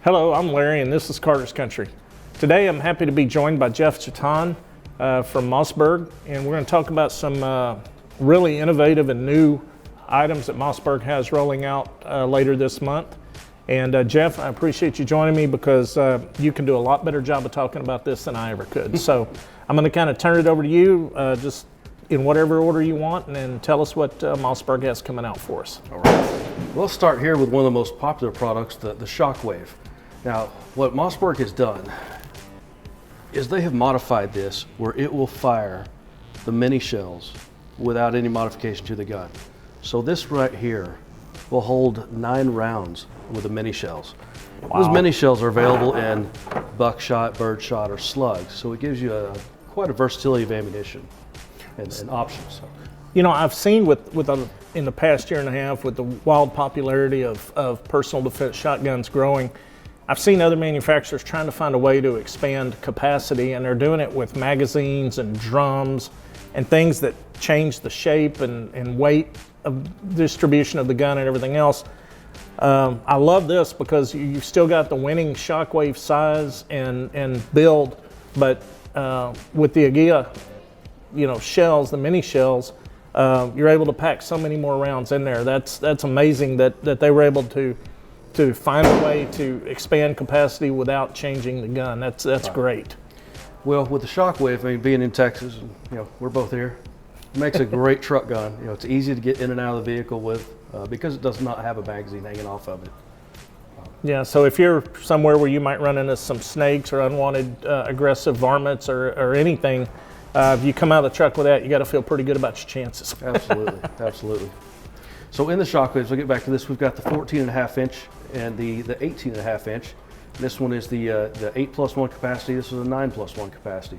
Hello, I'm Larry and this is Carter's Country. Today I'm happy to be joined by Jeff Jetton from Mossberg, and we're going to talk about some really innovative and new items that Mossberg has rolling out later this month. And Jeff, I appreciate you joining me because you can do a lot better job of talking about this than I ever could. So I'm going to kind of turn it over to you, just in whatever order you want, and then tell us what Mossberg has coming out for us. All right. We'll start here with one of the most popular products, the shockwave. Now, what Mossberg has done is they have modified this where it will fire the mini shells without any modification to the gun. So this right here will hold 9 rounds with the mini shells. Wow. Those mini shells are available in buckshot, birdshot, or slugs. So it gives you quite a versatility of ammunition and options. You know, I've seen in the past year and a half, with the wild popularity of personal defense shotguns growing, I've seen other manufacturers trying to find a way to expand capacity, and they're doing it with magazines and drums and things that change the shape and weight of distribution of the gun and everything else. I love this because you've still got the winning shockwave size and build, but with the AGIA, shells, the mini shells, you're able to pack so many more rounds in there. That's amazing that they were able to find a way to expand capacity without changing the gun. That's right. Great. Well, with the shockwave, I mean, being in Texas, we're both here, it makes a great truck gun. It's easy to get in and out of the vehicle with because it does not have a magazine hanging off of it. Yeah, so if you're somewhere where you might run into some snakes or unwanted aggressive varmints or anything, if you come out of the truck with that, you got to feel pretty good about your chances. Absolutely, absolutely. So in the shockwaves, we'll get back to this. We've got the 14.5 inch and the 18.5 inch. This one is the 8+1 capacity. This is a 9+1 capacity.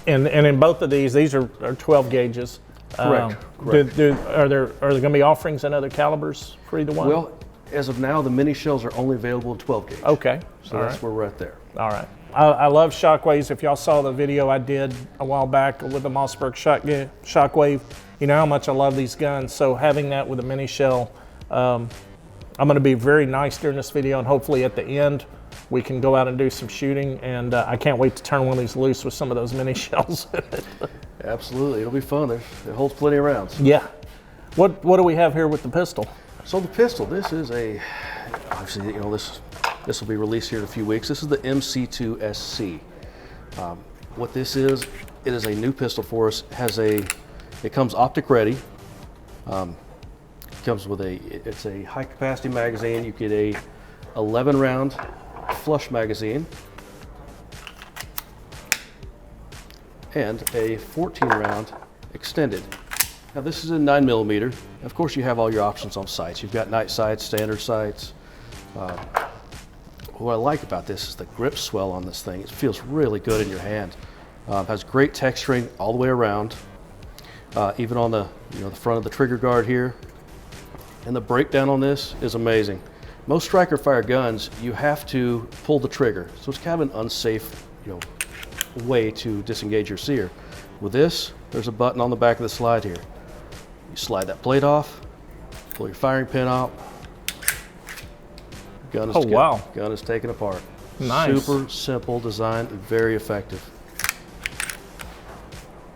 And in both of these are 12 gauges. Correct. Are there going to be offerings in other calibers for either one? Well, as of now, the mini shells are only available in 12 gauge. Okay. So all that's where we're at there. All right. I love shockwaves. If y'all saw the video I did a while back with the Mossberg shockwave, you know how much I love these guns. So having that with a mini shell, I'm going to be very nice during this video, and hopefully at the end we can go out and do some shooting. And I can't wait to turn one of these loose with some of those mini shells. Absolutely, it'll be fun. It holds plenty of rounds. Yeah. What do we have here with the pistol? So the pistol, this is obviously, this will be released here in a few weeks. This is the MC2sc. What this is, it is a new pistol for us. It comes optic ready. It comes with it's a high capacity magazine. You get a 11 round flush magazine and a 14 round extended. Now this is in 9mm. Of course you have all your options on sights. You've got night sights, standard sights. What I like about this is the grip swell on this thing. It feels really good in your hand. Has great texturing all the way around, even on the the front of the trigger guard here. And the breakdown on this is amazing. Most striker fire guns, you have to pull the trigger, so it's kind of an unsafe way to disengage your sear. With this, there's a button on the back of the slide here. You slide that plate off, pull your firing pin out. Gun is taken apart. Nice. Super simple design, very effective.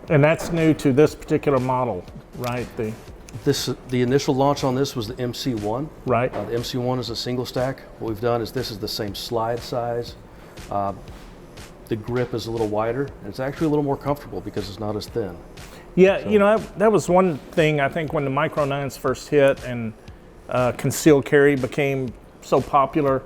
And that's new to this particular model, right? The initial launch on this was the MC1. Right. The MC1 is a single stack. What we've done is this is the same slide size. The grip is a little wider, and it's actually a little more comfortable because it's not as thin. Yeah, so, that was one thing I think when the Micro 9s first hit and concealed carry became so popular,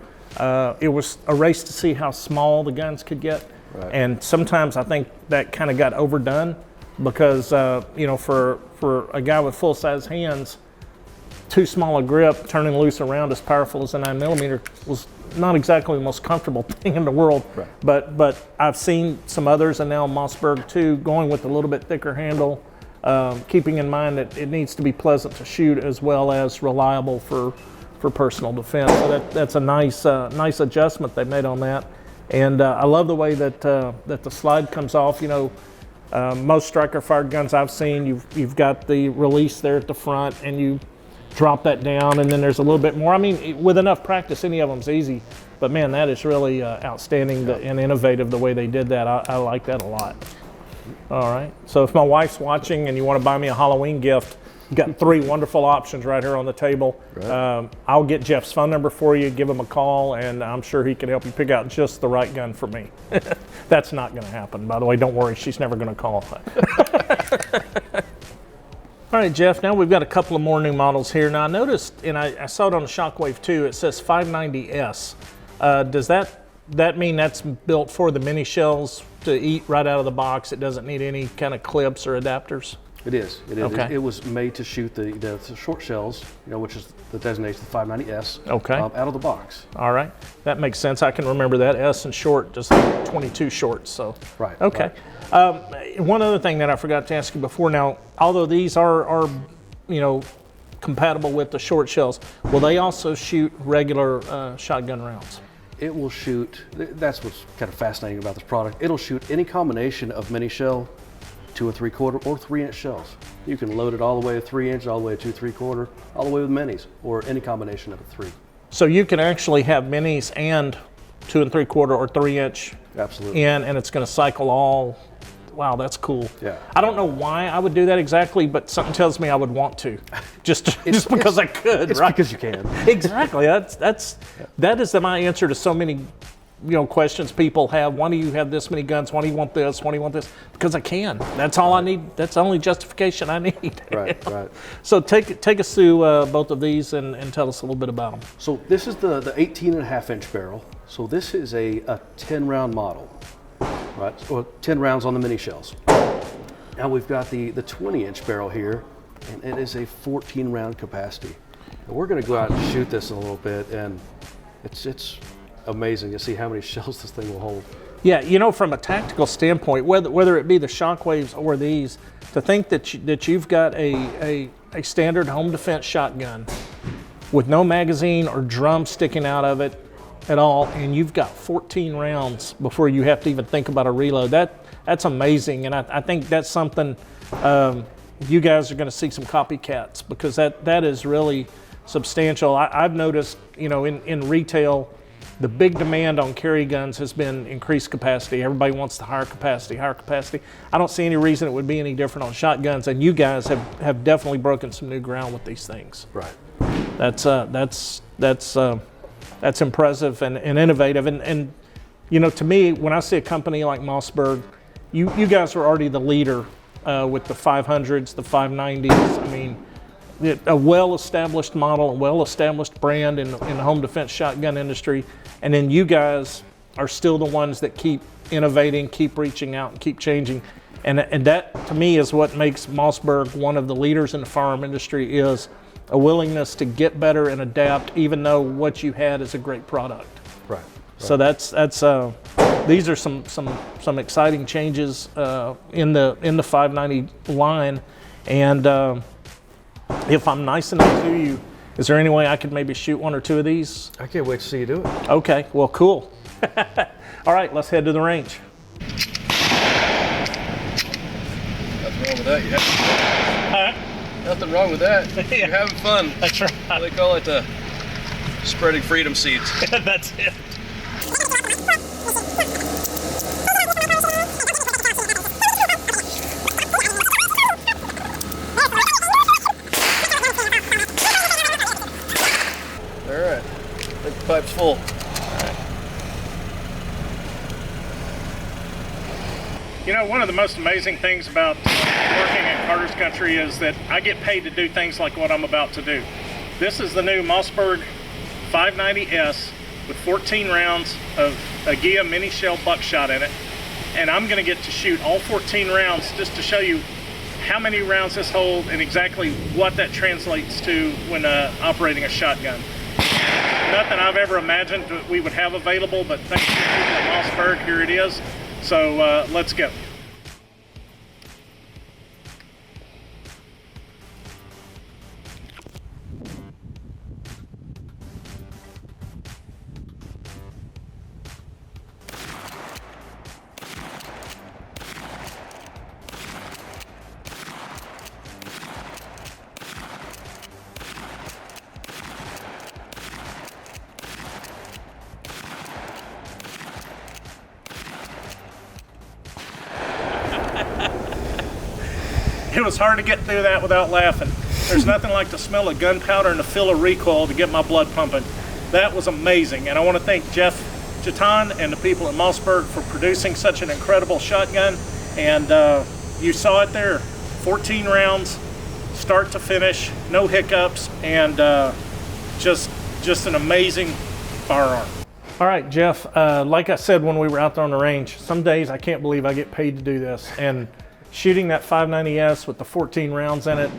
it was a race to see how small the guns could get. Right. And sometimes I think that kind of got overdone because, for a guy with full-size hands, too small a grip, turning loose around as powerful as a 9mm was not exactly the most comfortable thing in the world. Right. But I've seen some others, and now Mossberg too, going with a little bit thicker handle, keeping in mind that it needs to be pleasant to shoot as well as reliable for personal defense. So that's a nice adjustment they made on that. And I love the way that the slide comes off. Most striker fired guns I've seen, you've got the release there at the front, and drop that down, and then there's a little bit more. I mean, with enough practice, any of them's easy. But man, that is really outstanding and innovative the way they did that. I like that a lot. All right. So if my wife's watching and you want to buy me a Halloween gift, you've got 3 wonderful options right here on the table. Right. I'll get Jeff's phone number for you, give him a call, and I'm sure he can help you pick out just the right gun for me. That's not going to happen, by the way. Don't worry, she's never going to call. All right, Jeff, now we've got a couple of more new models here. Now I noticed, and I saw it on the Shockwave too, it says 590S. Does that mean that's built for the mini shells to eat right out of the box? It doesn't need any kind of clips or adapters? It is. It is. Okay. It was made to shoot the short shells, which is the designation, the 590S, okay. Out of the box. All right. That makes sense. I can remember that. S and short, just like 22 shorts. So. Right. Okay. Right. One other thing that I forgot to ask you before. Now, although these are compatible with the short shells, will they also shoot regular shotgun rounds? It will shoot, that's what's kind of fascinating about this product. It'll shoot any combination of mini shell, 2 3/4 or 3-inch shells. You can load it all the way to 3 inch, all the way to 2 3/4, all the way with minis, or any combination of the 3. So you can actually have minis and 2 3/4 or 3-inch Absolutely. in, and it's going to cycle all. Wow, that's cool. Yeah. I don't know why I would do that exactly, but something tells me I would want to, just because I could. It's right? because you can. Exactly. That is my answer to so many questions people have. Why do you have this many guns? Why do you want this? Why do you want this? Because I can. That's all I need. That's the only justification I need. Right, right. So take us through both of these and tell us a little bit about them. So this is the 18.5-inch barrel. So this is a 10-round model, right? Or 10 rounds on the mini shells. Now we've got the 20-inch barrel here, and it is a 14-round capacity. And we're going to go out and shoot this in a little bit, and it's amazing to see how many shells this thing will hold. Yeah, from a tactical standpoint, whether it be the Shockwaves or these, to think that you've got a standard home defense shotgun with no magazine or drum sticking out of it at all, and you've got 14 rounds before you have to even think about a reload. That's amazing, and I think that's something you guys are going to see some copycats, because that is really substantial. I've noticed, in retail, the big demand on carry guns has been increased capacity. Everybody wants the higher capacity. I don't see any reason it would be any different on shotguns, and you guys have definitely broken some new ground with these things. Right. That's impressive and innovative. And to me, when I see a company like Mossberg, you guys are already the leader with the 500s, the 590s. I mean, a well-established model, a well-established brand in the home defense shotgun industry, and then you guys are still the ones that keep innovating, keep reaching out, and keep changing. And that, to me, is what makes Mossberg one of the leaders in the firearm industry, is a willingness to get better and adapt, even though what you had is a great product. Right. So that's these are some exciting changes in the 590 line, and if I'm nice enough to you, is there any way I could maybe shoot 1 or 2 of these? I can't wait to see you do it. Okay, well, cool. All right, let's head to the range. Nothing wrong with that. Nothing wrong with that. Yeah. You're having fun. That's right. They call it spreading freedom seeds. That's it. All right. The pipe's full. One of the most amazing things about working in Carter's Country is that I get paid to do things like what I'm about to do. This is the new Mossberg 590S with 14 rounds of a Gia mini shell buckshot in it. And I'm gonna get to shoot all 14 rounds just to show you how many rounds this holds and exactly what that translates to when operating a shotgun. Nothing I've ever imagined that we would have available, but thanks to the people at Mossberg, here it is. So let's go. it was hard to get through that without laughing. There's nothing like the smell of gunpowder and the feel of recoil to get my blood pumping. That was amazing, and I want to thank Jeff Jetton and the people at Mossberg for producing such an incredible shotgun. And you saw it there, 14 rounds, start to finish, no hiccups, and just an amazing firearm. All right, Jeff, like I said when we were out there on the range, some days I can't believe I get paid to do this. And shooting that 590S with the 14 rounds in it,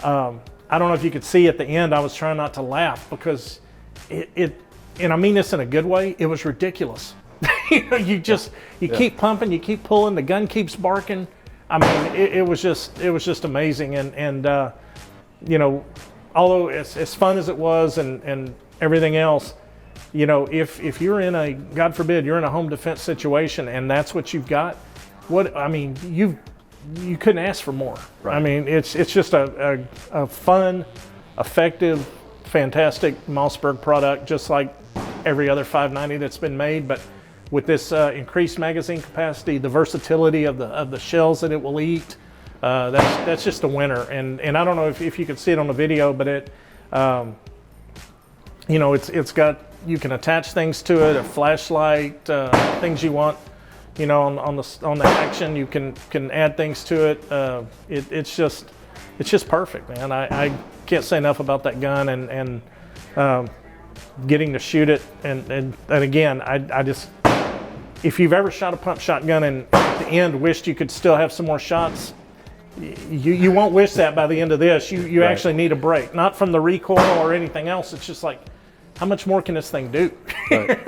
I don't know if you could see at the end, I was trying not to laugh because and I mean this in a good way, it was ridiculous. You keep pumping, you keep pulling, the gun keeps barking. I mean, it was just amazing. And you know, although as fun as it was and everything else, you know, if you're in a, God forbid, you're in a home defense situation and that's what you've got, I mean, you couldn't ask for more. Right. I mean, it's just a fun, effective, fantastic Mossberg product, just like every other 590 that's been made. But with this increased magazine capacity, the versatility of the shells that it will eat, that's just a winner. And I don't know if you could see it on the video, but it, you know, it's got, you can attach things to it, a flashlight, things you want, you know, on the action, you can add things to it. It's just perfect, man. I can't say enough about that gun and getting to shoot it. And again, I just, if you've ever shot a pump shotgun and at the end wished you could still have some more shots, you won't wish that by the end of this. You right. Actually need a break, not from the recoil or anything else. It's just like, how much more can this thing do? Right.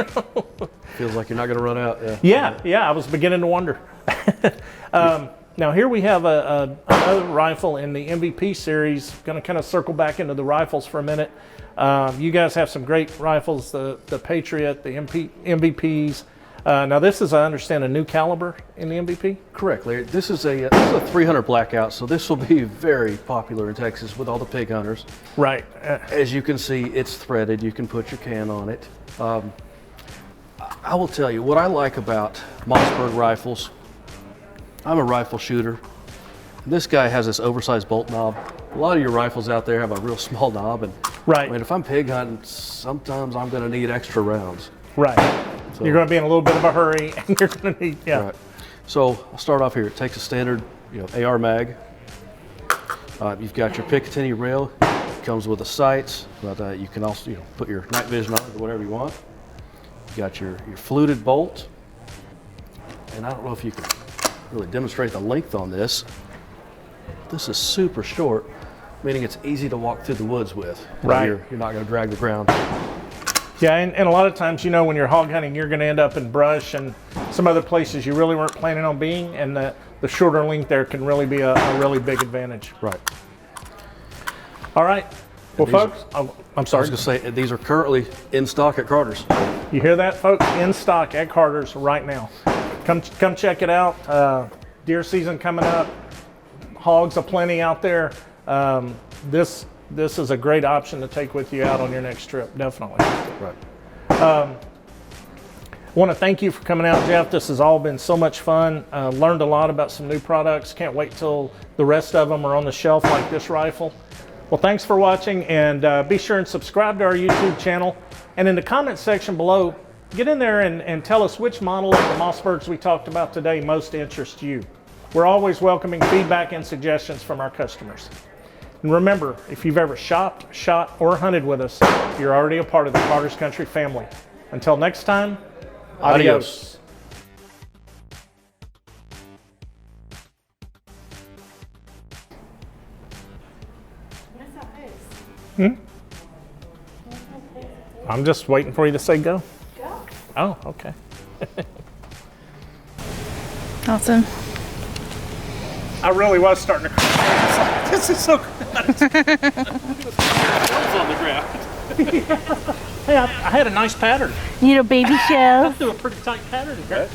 Feels like you're not going to run out. Yeah, I was beginning to wonder. Now here we have another rifle in the MVP series. Going to kind of circle back into the rifles for a minute. You guys have some great rifles, the Patriot, the MVPs. Now this is, I understand, a new caliber in the MVP? Correct, Larry. This is a 300 blackout, so this will be very popular in Texas with all the pig hunters. Right. As you can see, it's threaded. You can put your can on it. I will tell you, what I like about Mossberg rifles, I'm a rifle shooter. This guy has this oversized bolt knob. A lot of your rifles out there have a real small knob, and right. I mean, if I'm pig hunting, sometimes I'm going to need extra rounds. Right. So, you're going to be in a little bit of a hurry, and you're going to need, yeah. Right. So I'll start off here. It takes a standard, AR mag. You've got your Picatinny rail. It comes with the sights, but you can also, put your night vision on it or whatever you want. You got your fluted bolt, and I don't know if you can really demonstrate the length on this. This is super short, meaning it's easy to walk through the woods with. Right. You're not going to drag the ground. Yeah, and a lot of times, when you're hog hunting, you're going to end up in brush and some other places you really weren't planning on being, and the shorter length there can really be a really big advantage. Right. All right. Well, folks, I'm sorry. I was going to say, these are currently in stock at Carter's. You hear that, folks? In stock at Carter's right now. Come check it out. Deer season coming up. Hogs aplenty out there. This is a great option to take with you out on your next trip, definitely. Right. I want to thank you for coming out, Jeff. This has all been so much fun. Learned a lot about some new products. Can't wait till the rest of them are on the shelf like this rifle. Well, thanks for watching, and be sure and subscribe to our YouTube channel. And in the comment section below, get in there and tell us which model of the Mossbergs we talked about today most interests you. We're always welcoming feedback and suggestions from our customers. And remember, if you've ever shopped, shot, or hunted with us, you're already a part of the Carter's Country family. Until next time, adios. I'm just waiting for you to say go. Go. Oh, okay. Awesome. I really was starting to cry. It's like, this is so good. On the ground. Hey, I had a nice pattern. Need a baby show? I threw a pretty tight pattern here.